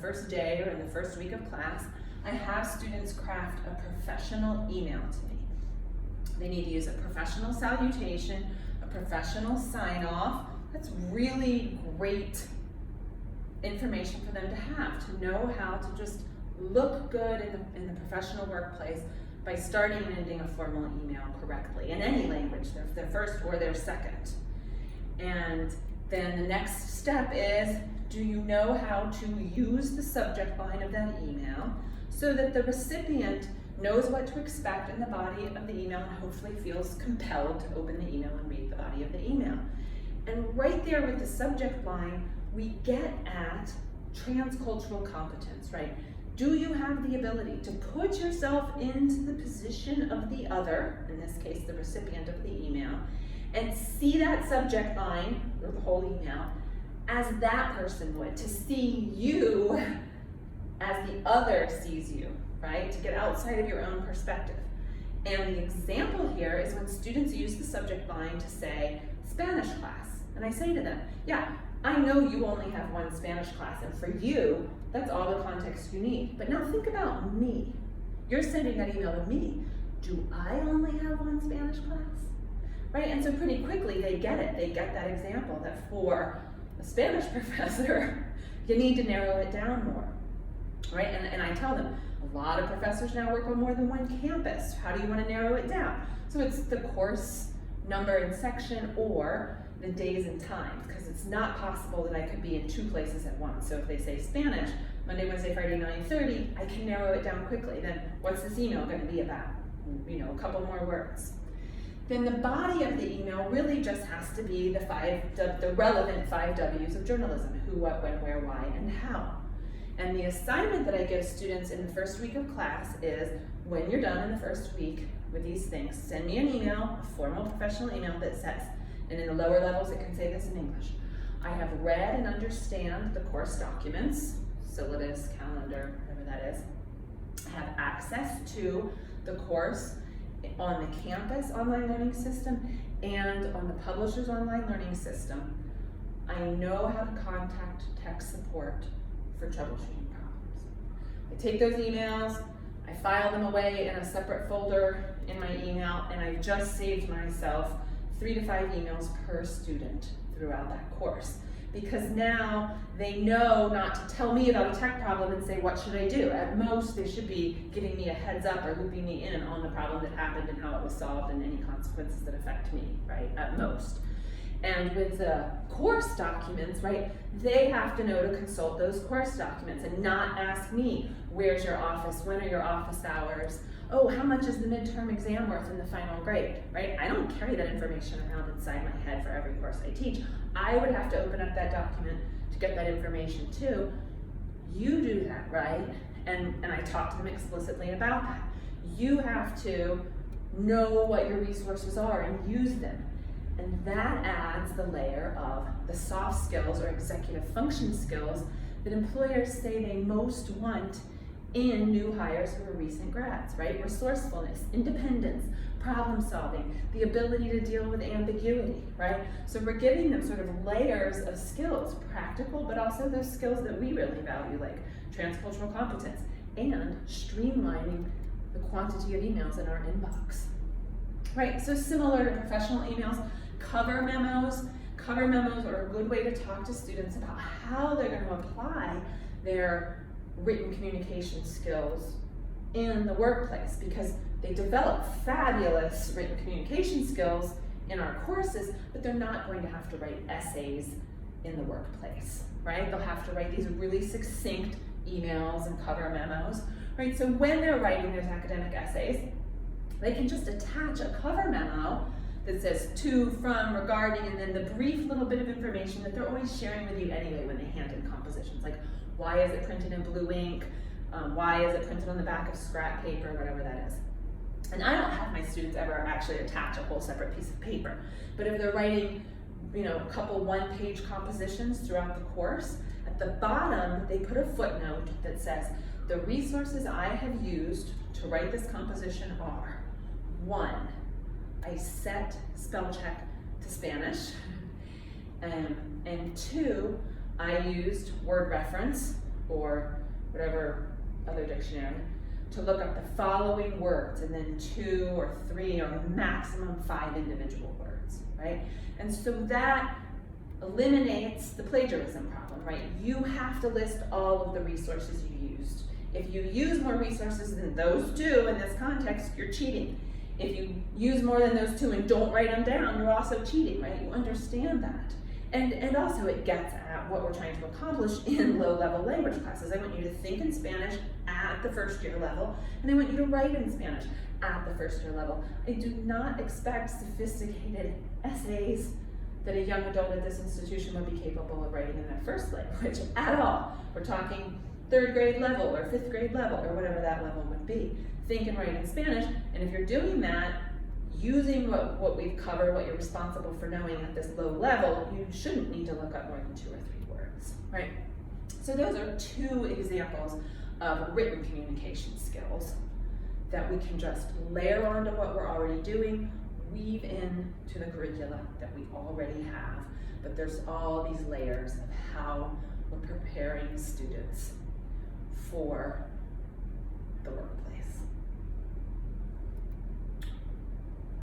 first day or in the first week of class, I have students craft a professional email to me. They need to use a professional salutation, a professional sign-off. That's really great information for them to have, to know how to just look good in the professional workplace by starting and ending a formal email correctly in any language, their first or their second. And then the next step is, do you know how to use the subject line of that email so that the recipient knows what to expect in the body of the email and hopefully feels compelled to open the email and read the body of the email. And right there with the subject line, we get at transcultural competence, right? Do you have the ability to put yourself into the position of the other, in this case the recipient of the email, and see that subject line, or the whole email, as that person would, to see you as the other sees you, right? To get outside of your own perspective. And the example here is when students use the subject line to say, Spanish class. And I say to them, yeah, I know you only have one Spanish class, and for you, that's all the context you need. But now think about me. You're sending that email to me. Do I only have one Spanish class? Right, and so pretty quickly they get it. They get that example that for a Spanish professor, you need to narrow it down more, right? And I tell them, a lot of professors now work on more than one campus. How do you want to narrow it down? So it's the course number and section or the days and times, because it's not possible that I could be in two places at once. So if they say Spanish, Monday, Wednesday, Friday, 9:30, I can narrow it down quickly. Then what's this email going to be about? You know, a couple more words. Then the body of the email really just has to be the relevant 5 W's of journalism: who, what, when, where, why, and how. And the assignment that I give students in the first week of class is, when you're done in the first week with these things, send me an email, a formal professional email that says, and in the lower levels it can say this in English, I have read and understand the course documents, syllabus, calendar, whatever that is. I have access to the course on the campus online learning system and on the publisher's online learning system. I know how to contact tech support for troubleshooting problems. I take those emails, I file them away in a separate folder in my email, and I've just saved myself 3 to 5 emails per student throughout that course. Because now they know not to tell me about a tech problem and say, what should I do? At most, they should be giving me a heads up or looping me in on the problem that happened and how it was solved and any consequences that affect me, right, at most. And with the course documents, right, they have to know to consult those course documents and not ask me, where's your office? When are your office hours? Oh, how much is the midterm exam worth in the final grade, right? I don't carry that information around inside my head for every course I teach. I would have to open up that document to get that information too. You do that, right? And I talk to them explicitly about that. You have to know what your resources are and use them. And that adds the layer of the soft skills or executive function skills that employers say they most want in new hires who are recent grads, right? Resourcefulness, independence, problem solving, the ability to deal with ambiguity, right? So we're giving them sort of layers of skills, practical, but also those skills that we really value, like transcultural competence, and streamlining the quantity of emails in our inbox, right? So similar to professional emails, cover memos are a good way to talk to students about how they're going to apply their written communication skills in the workplace, because they develop fabulous written communication skills in our courses, but they're not going to have to write essays in the workplace, right? They'll have to write these really succinct emails and cover memos, right? So when they're writing those academic essays, they can just attach a cover memo that says to, from, regarding, and then the brief little bit of information that they're always sharing with you anyway when they hand in compositions, like why is it printed in blue ink, why is it printed on the back of scrap paper, whatever that is. And I don't have my students ever actually attach a whole separate piece of paper, but if they're writing, a couple one-page compositions throughout the course, at the bottom they put a footnote that says, the resources I have used to write this composition are: 1, I set spell check to Spanish, and 2, I used word reference, or whatever other dictionary, to look up the following words, and then 2 or 3 or maximum 5 individual words, right? And so that eliminates the plagiarism problem, right? You have to list all of the resources you used. If you use more resources than those 2 in this context, you're cheating. If you use more than those 2 and don't write them down, you're also cheating, right? You understand that. And also it gets at what we're trying to accomplish in low-level language classes. I want you to think in Spanish at the first year level, and I want you to write in Spanish at the first year level. I do not expect sophisticated essays that a young adult at this institution would be capable of writing in their first language at all. We're talking 3rd grade level or 5th grade level or whatever that level would be. Think and write in Spanish, and if you're doing that, using what we've covered, what you're responsible for knowing at this low level, you shouldn't need to look up more than 2 or 3 words, right? So those are 2 examples of written communication skills that we can just layer onto what we're already doing, weave in to the curricula that we already have, but there's all these layers of how we're preparing students for